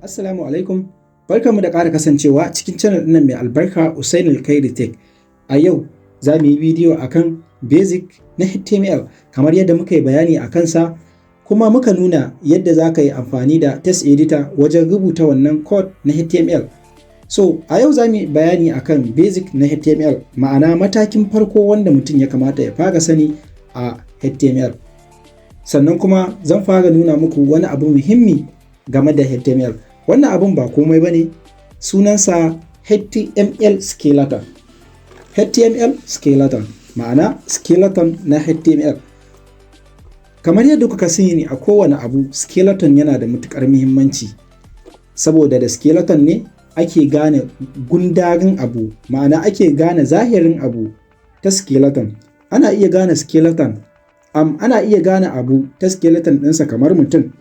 Assalamu alaikum, barkanmu da ƙara kasancewa cikin channel ɗin mai albarka Usainul Khairi Tech. A yau za mu yi bidiyo akan basic na HTML kamar yadda muka yi bayani a kansa, kuma muka nuna yadda za ka yi amfani da text editor wajen rubuta wannan code na HTML. So a yau za mu yi bayani akan basic na HTML, ma'ana matakin farko wanda mutum ya kamata ya fara sani a HTML. Sannan kuma zan fara nuna muku wani abu muhimmi game da HTML. Wannan abun ba komai ba ne, sunansa HTML skeleton. HTML skeleton ma'ana skeleton na HTML. Kamar yadda kuka sani a kowane abu, skeleton yana da matuƙar muhimmanci, saboda da skeleton ne ake gane gundarin abu, ma'ana ake gane zahirin abu ta skeleton. Ana iya gane skeleton, ana iya gane abu ta skeleton ɗinsa kamar mutum.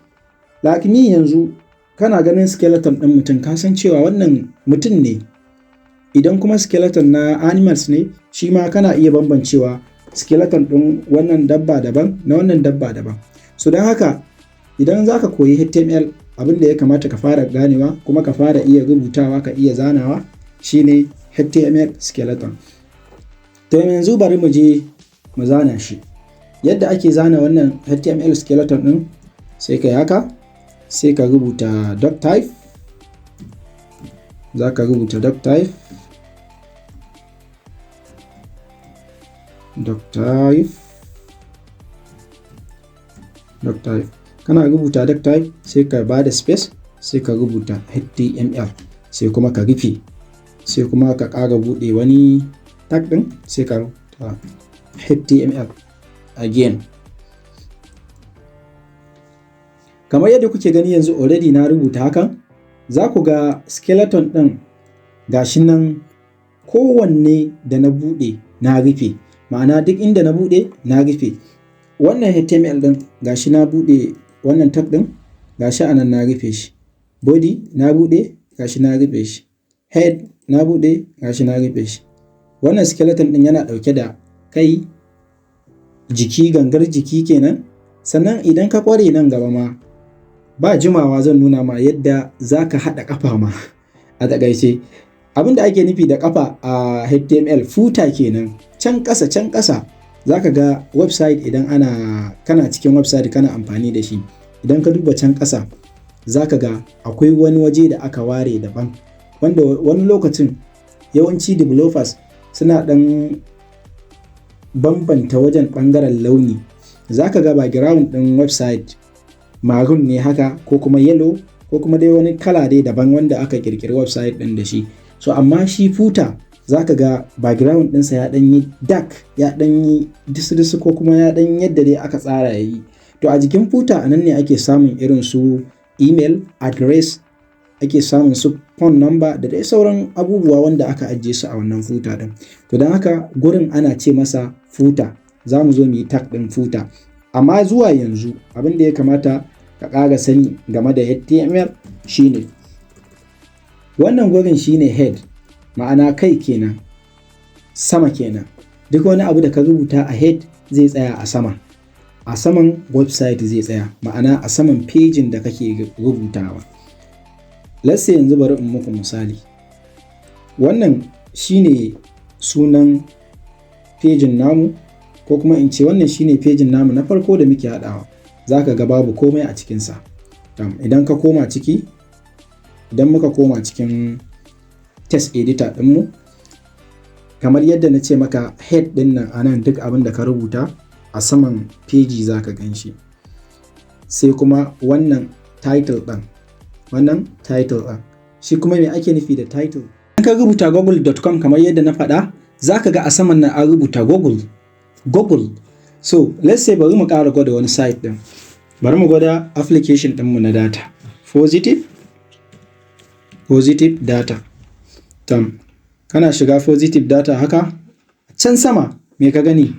Lakini yanzu kana ganin skeleton ɗin mutum ka san cewa wannan mutum ne. Idan kuma skeleton na animals ne, shi ma kana iya bambancewa skeleton ɗin wannan dabba daban na wannan dabba daban. So don haka idan za ka koyi HTML, abin da ya kamata ka fara ganewa kuma ka fara iya rubutawa, ka iya zanawa shine HTML skeleton. To yanzu bari mu je mu zana shi. Yadda ake zana wannan HTML skeleton ɗin, sai ka yi haka, sai ka rubuta doctype. Za ka rubuta doctype, kana rubuta doctype sai ka ba da space, sai ka rubuta HTML, sai kuma ka rufe, sai kuma ka ƙara buɗe wani tag ɗin, sai ka rubuta HTML again. Kamar yadda kuke gani yanzu already na rubuta hakan, za ku ga skeleton ɗin gashi nan kowanne da na buɗe na rufe, ma'ana duk inda na buɗe na rufe. Wannan HTML ɗin gashi na buɗe wannan tag ɗin, gashi anan na rufe shi. Body na buɗe gashi na rufe shi. Head na buɗe gashi na rufe shi. Wannan skeleton ɗin yana ɗauke da kai, jiki, gangar jiki kenan. Sannan idan ka ƙware nan gaba ma, ba jimawa zan nuna ma yadda za ka haɗa ƙafa ma. A taƙaice abin da ake nufi da ƙafa a HTML footer kenan. Can ƙasa za ka ga website, idan kana cikin website kana amfani da shi, idan ka duba can ƙasa za ka ga akwai wani waje da aka ware daban, wanda wani lokacin yawanci developers suna ɗan bambanta wajen ɓangaren launi. Za ka ga background ɗin website maroon ne haka, ko kuma yellow, ko kuma dai wani kala dai daban wanda aka kirkiri website ɗin da shi. So amma shi footer za ka ga background ɗinsa ya ɗan yi dark, ya ɗan yi disu ko kuma ya ɗan yadda dai aka tsara ya yi. To a jikin footer a nan ne ake samun irin su email address, ake samun su phone number da dai sauran abubuwa wanda aka ajiye su a wannan footer ɗin. To don haka gurin ana ce masa footer. Za mu zo mu yi tag ɗin footer. Amma zuwa yanzu abin da ya kamata ka ƙara sani game da HTML shine wannan gurin shine head, ma'ana kai kenan, sama kenan. Duk wani abu da ka rubuta a head zai tsaya a sama, a saman website zai tsaya, ma'ana a saman pejin da kake rubutawa. Let's say yanzu bari in muku misali. Wannan shine sunan pejin namu, ko kuma in ce wannan shine pejin namu na farko da muke haɗawa. Za ka ga babu komai a cikinsa. Idan ka koma ciki, idan muka koma cikin text editor ɗinmu, kamar yadda na ce maka head ɗin nan anan duk abin da ka rubuta a saman peji za ka gan shi. Sai kuma wannan title ɗin, shi kuma me ake nufi da title? Idan ka rubuta google.com kamar yadda na faɗa, za ka ga a saman nan an rubuta Google. So let's say bari mu ƙara gwada wani site ɗin. Bari mu gwada application ɗinmu na data. Positive data. Kana shiga positive data haka, can sama me ka gani?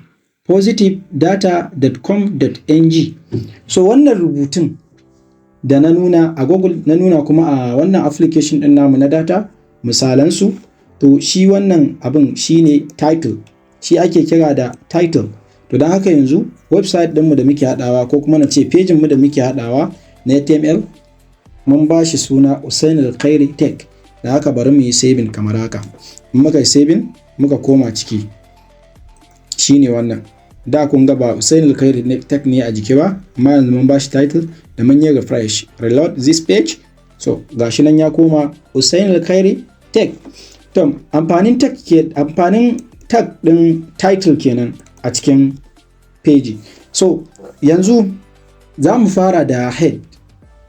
positive-data.com.ng. So wannan rubutun da na nuna a Google, na nuna kuma a wannan application ɗin namu na data, misalansu, to shi wannan abin shine title. Shi ake kira da title. To don haka yanzu website ɗinmu da muke haɗawa, ko kuma na ce pejinmu da muke haɗawa na HTML, mun ba shi suna Usain Alkhairi Tech. Da haka bari mu yi saving kamar haka. In muka yi saving muka koma ciki, shine wannan. Da kun ga ba Usain Alkhairi Tech ne a jiki ba, amma yanzu mun ba shi title da mun yi refresh, reload this page. So gashi nan ya koma Usain Alkhairi Tech. To amfanin tag din title kenan a cikin page. So yanzu za mu fara da head,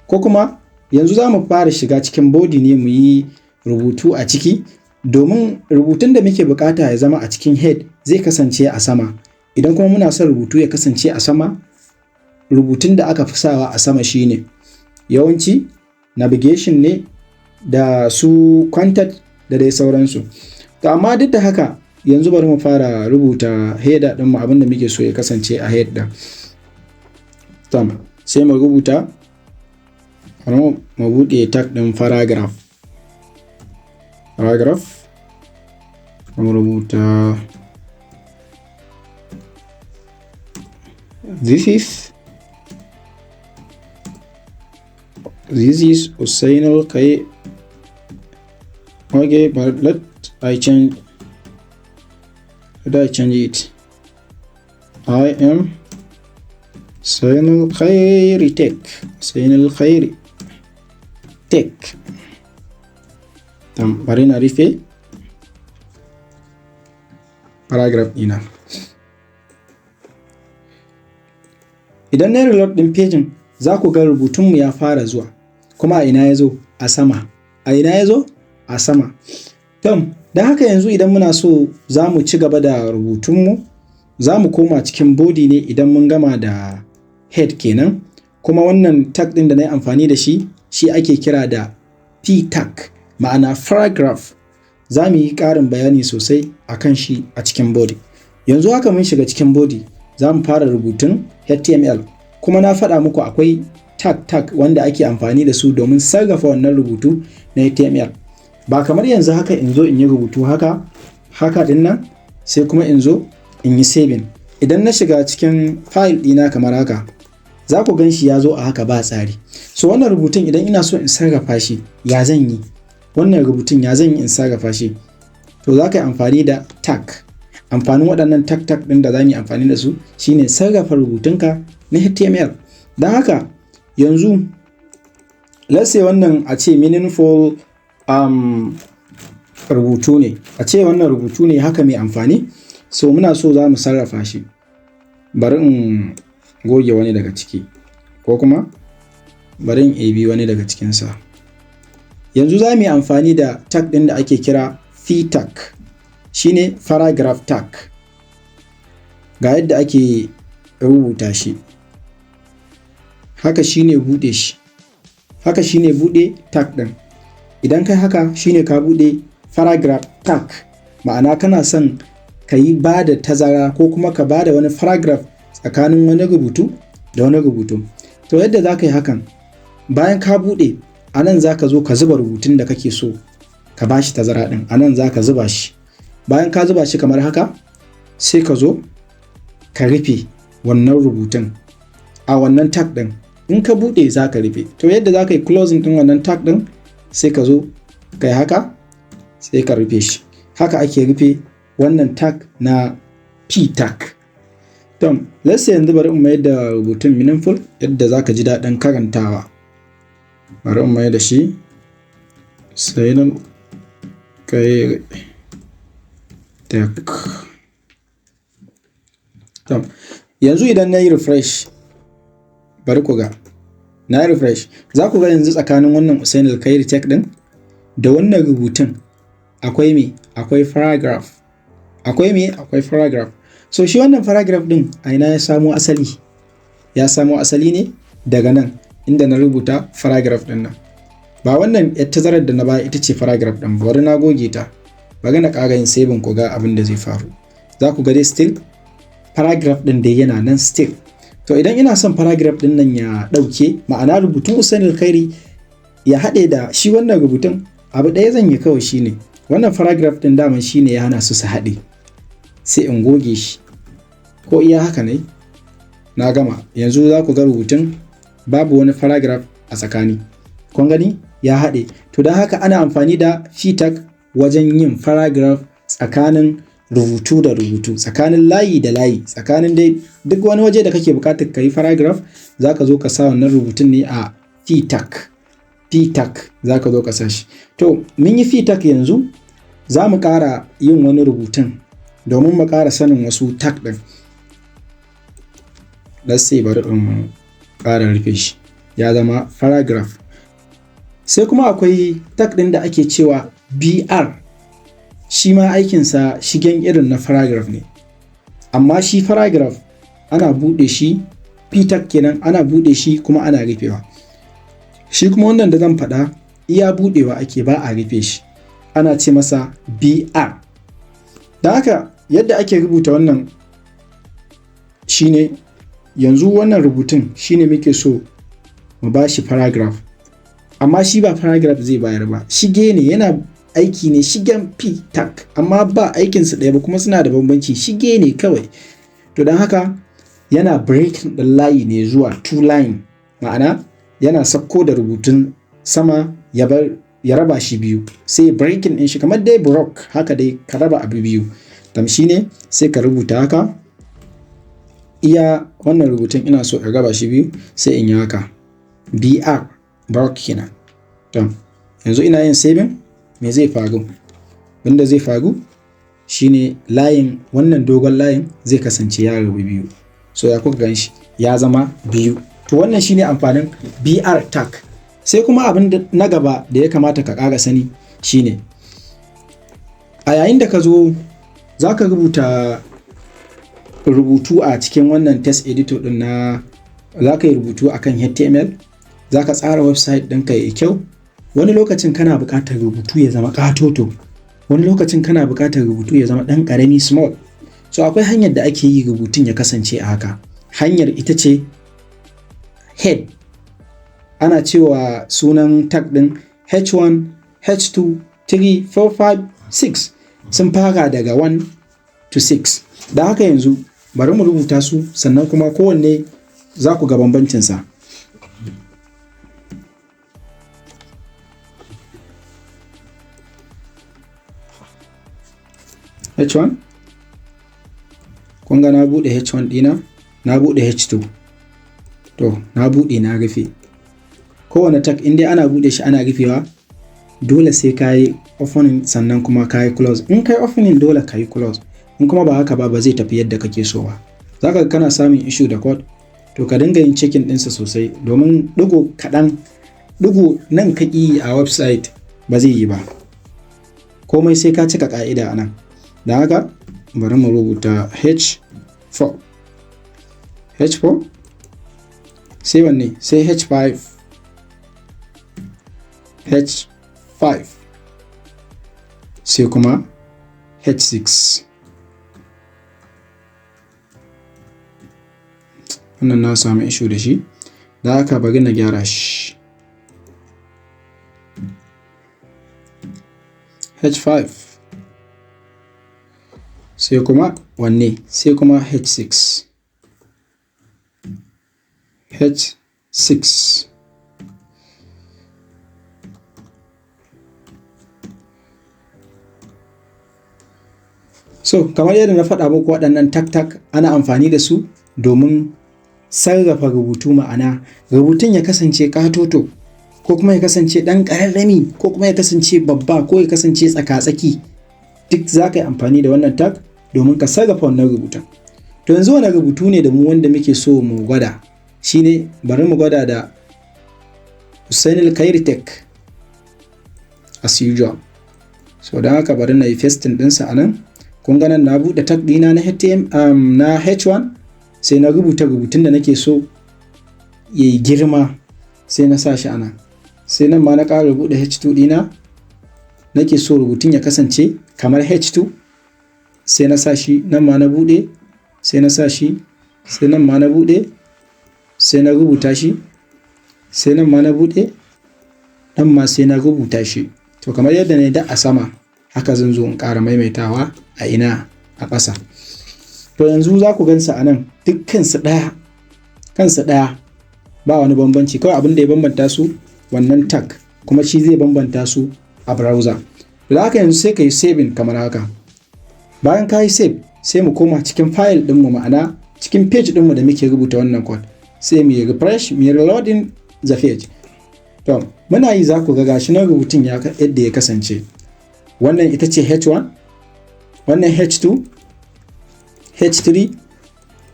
ko kuma yanzu za mu fara shiga cikin body ne mu yi rubutu a ciki, domin rubutun da muke bukata ya zama a cikin head zai kasance a sama. Idan kuma muna son rubutu ya kasance a sama, rubutun da aka fi sawa a sama shine yawanci navigation ne da su contact da dai sauransu. To amma duk da haka yanzu bari mu fara rubuta header din mu, abin da muke so ya kasance a head din. Sai mu rubuta, mu buɗe tag din paragraph. Mu rubuta this is Usain Alkhairi. Okay, but let I change it. I am Usain Alkhairi Tech. Usain Alkhairi Tech. Bari na rufe paragraph ɗina. Idan na reload ɗin pejin, za ku ga rubutunmu ya fara zuwa. Kuma a ina ya zo? A sama. A ina ya zo? A sama. Don haka yanzu idan muna so za mu ci gaba da rubutunmu, za mu koma cikin body ne idan mun gama da head kenan. Kuma wannan tag ɗin da na yi amfani da shi ake kira da P tag, ma'ana paragraph. Za mu yi ƙarin bayani sosai a kan shi a cikin body. Yanzu haka mun shiga cikin body, za mu fara rubutun HTML. Kuma na faɗa muku akwai tag wanda ake amfani da su domin sarrafa wannan rubutu na HTML. Ba kamar yanzu haka in zo in yi rubutu haka din nan, sai kuma in zo in yi saving. Idan na shiga cikin file ɗina kamar haka, za ku gan shi ya zo a haka ba tsari. So wannan rubutun idan ina so in sarrafa shi, ya zan yi? Wannan rubutun ya zan yi in sarrafa shi? To za ka yi amfani da tag. Amfanin waɗannan tag ɗin da za mu yi amfani da su shine sarrafa rubutunka na HTML. Don haka yanzu let's say wannan a ce meaningful rubutu ne. A ce wannan rubutu ne haka mai amfani. So muna so za mu sarrafa shi. Bari in goge wani daga ciki, ko kuma bari in ebi wani daga cikinsa. Yanzu za mu yi amfani da tag ɗin da ake kira P tag. Shine paragraph tag. Ga yadda ake rubuta shi. Haka shine buɗe shi. Haka shine buɗe tag ɗin. Idan kai haka shine ka buɗe paragraph tag. Ma'ana kana son ka yi ba da tazara ko kuma ka ba da wani paragraph tsakanin wani rubutu da wani rubutu. To yadda za ka yi hakan, bayan ka buɗe, a nan za ka zo ka zuba rubutun da kake so ka ba shi tazara ɗin. A nan za ka zuba shi. Bayan ka zuba shi kamar haka, sai ka zo ka rufe wannan rubutun a wannan tag ɗin. In ka buɗe za ka rufe. To yadda za ka yi closing ɗin wannan tag ɗin, sai ka zo ka yi haka, sai ka rufe shi. Haka ake rufe wannan tag na P tag. Tom, let's say yanzu bari in mayar da rubutun meaningful yadda za ka ji daɗin karantawa. Bari in mayar da shi sai nan kai tag. Tom, yanzu idan na yi refresh, bari ku ga. Na yi refresh. Za ku ga yanzu tsakanin wannan Usain Alkhairi Tech ɗin da wannan rubutun akwai me? Akwai paragraph. Akwai me? Akwai paragraph. So shi wannan paragraph ɗin a ina ya samo asali? Ya samo asali ne daga nan inda na rubuta paragraph ɗin nan. Ba wannan tazarar da na baya ita ce paragraph ɗin, bari na goge ta. Bari na ƙara yin saving ku ga abin da zai faru. Za ku ga dai still paragraph ɗin dai yana nan still. To idan ina son paragraph ɗin nan ya ɗauke, ma'ana rubutun Usain Alkhairi ya haɗe da shi wannan rubutun, abu ɗaya zan yi kawai shine wannan paragraph ɗin daman shine ya hana su haɗe. Sai in goge shi. Ko iya haka ne? Na gama. Yanzu za ku ga rubutun babu wani paragraph a tsakani. kun gani ya haɗe. To don haka ana amfani da p tag wajen yin paragraph tsakanin rubutu da rubutu, tsakanin layi da layi, tsakanin dai duk wani waje da kake buƙatar ka yi paragraph za ka zo ka sa wannan rubutun ne a p tag za ka zo ka sa shi. To mun yi p tag yanzu za mu ƙara yin wani rubutun domin mu ƙara sanin wasu tag ɗin. Let's say bari in ƙara rufe shi ya zama paragraph. Sai kuma akwai tag ɗin da ake cewa br, shi ma aikinsa shigen irin na paragraph ne, amma shi paragraph ana buɗe shi, p tag kenan ana buɗe shi kuma ana rufewa. Shi kuma wannan da zan faɗa iya buɗewa ake ba a rufe shi, ana ce masa br. Da haka yadda ake rubuta wannan shine yanzu wannan rubutun shine muke so mu ba shi paragraph, amma shi ba paragraph zai bayar ba, shige ne, yana aiki ne shigen p tag, amma ba aikinsu ɗaya ba kuma suna da bambanci, shige ne kawai. To don haka yana breaking ɗin layi ne zuwa two line, ma'ana yana sakko da rubutun sama ya raba shi biyu, sai breaking ɗin shi kamar dai block haka dai ka raba abu biyu. Tamshi ne sai ka rubuta haka, iya wannan rubutun ina so in raba shi biyu sai in yi haka br block kenan. To yanzu ina yin saving, me zai faru? Wanda zai faru shine layin, wannan dogon layin zai kasance ya rabu biyu, so ya kuka gan shi ya zama biyu. To wannan shine amfanin br tag. Sai kuma abin da na gaba da ya kamata ka ƙara sani shine a yayin da ka zo za ka rubuta rubutu a cikin wannan text editor din na, za ka yi rubutu akan HTML, za ka tsara website ɗinka ya kyau. Wani lokacin kana buƙatar rubutu ya zama ƙatoto, wani lokacin kana buƙatar rubutu ya zama ɗan ƙarami small. So akwai hanyar da ake yi rubutun ya kasance a haka. Hanyar ita ce head. Ana cewa sunan tag ɗin h1, h2, 3, 4, 5, 6 sun fara daga 1 to 6. Da haka yanzu bari mu rubuta su sannan kuma kowanne za ku ga bambancinsa. H1, kun ga na buɗe H1 ɗina, na buɗe H2, to na buɗe na rufe. Kowane tag in dai ana buɗe shi ana rufewa, dole sai ka yi opening sannan kuma ka yi close. In ka yi opening dole ka yi close, in kuma ba haka ba zai tafi yadda kake so ba. Za ka kana samun issue da code, to ka dinga yin checking ɗinsa sosai, domin ɗigo kaɗan, ɗigo nan ka yi a website ba zai yi ba. Komai sai ka cika ƙa'ida a nan. Da haka bari mu rubuta H4, H4 sai wanne, sai H5, H5 sai kuma H6. Wannan na samu issue da shi, da haka bari na gyara shi. H5 sai kuma wanne, sai kuma H6, H6 so kamar yadda na faɗa muku waɗannan tag ana amfani da su domin sarrafa rubutu, ma'ana rubutun ya kasance ƙatoto ko kuma ya kasance ɗan ƙararrami ko kuma ya kasance babba ko ya kasance tsaka-tsaki, duk za ka yi amfani da wannan tag domin ka sarrafa wannan rubutun. To yanzu wani rubutu ne da mu wanda muke so mu gwada, shine bari mu gwada da Hussainul Khairi Tech as usual. So don haka bari na yi pasting ɗinsa a nan. Kun ga nan na buɗe tag ɗina na na H1, sai na rubuta rubutun da nake so ya yi girma, sai na sa shi a nan. Sai nan ma na ƙara buɗe H2 ɗina, nake so rubutun ya kasance kamar H2, sai na sa shi nan ma na buɗe, sai na sa shi, sai nan ma na buɗe, sai na rubuta shi, sai nan ma na buɗe, nan ma sai na rubuta shi. To kamar yadda na yi da a sama, haka zan zo in ƙara maimaitawa a ina a ƙasa. To yanzu za ku gansa a nan duk kansu ɗaya, ba wani bambanci, kawai abin da ya bambanta su wannan tag kuma shi zai bambanta su a browser. Da haka yanzu sai ka yi saving kamar haka. Bayan ka yi save sai mu koma cikin file ɗinmu, ma'ana cikin page ɗinmu da muke rubuta wannan code. Sai mu yi refresh, mu yi reloading the page. To muna yi za ku ga gashi nan rubutun yadda ya kasance. Wannan ita ce H1, wannan H2, H3,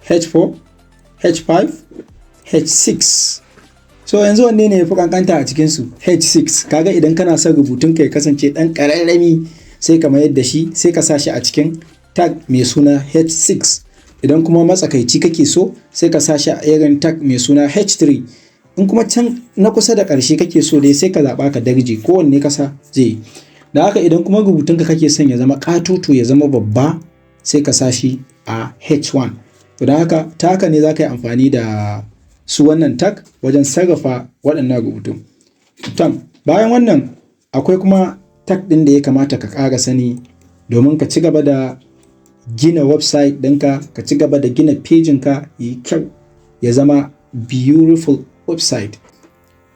H4, H5, H6. So yanzu wanne ne ya fi kankanta a cikinsu? H6. Kaga idan kana son rubutun ka ya kasance ɗan ƙararrami sai ka mayar da shi, sai ka sa shi a cikin tag mai suna H6. Idan kuma matsakaici kake so sai ka sa shi a irin tag mai suna H3. In kuma can na kusa da ƙarshe kake so dai sai ka zaɓa ka darje, kowanne kasa zai yi. Da haka idan kuma rubutunka kake son ya zama ƙatoto, ya zama babba, sai ka sa shi a H1. To da haka ta haka ne za ka yi amfani da su wannan tag wajen sarrafa waɗannan rubutun. Bayan wannan akwai kuma tag ɗin da ya kamata ka ƙara sani domin ka ci gaba da gina website ɗinka, ka ci gaba da gina pejinka yi kyau ya zama beautiful website.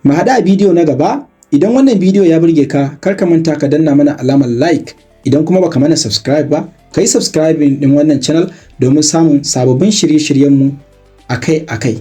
Mu haɗu a bidiyo na gaba. Idan wannan bidiyo ya burge ka, kar ka manta ka danna mana alamar like. Idan kuma baka mana subscribe ba, ka yi subscribing ɗin wannan channel domin samun sababbin shirye-shiryenmu akai-akai.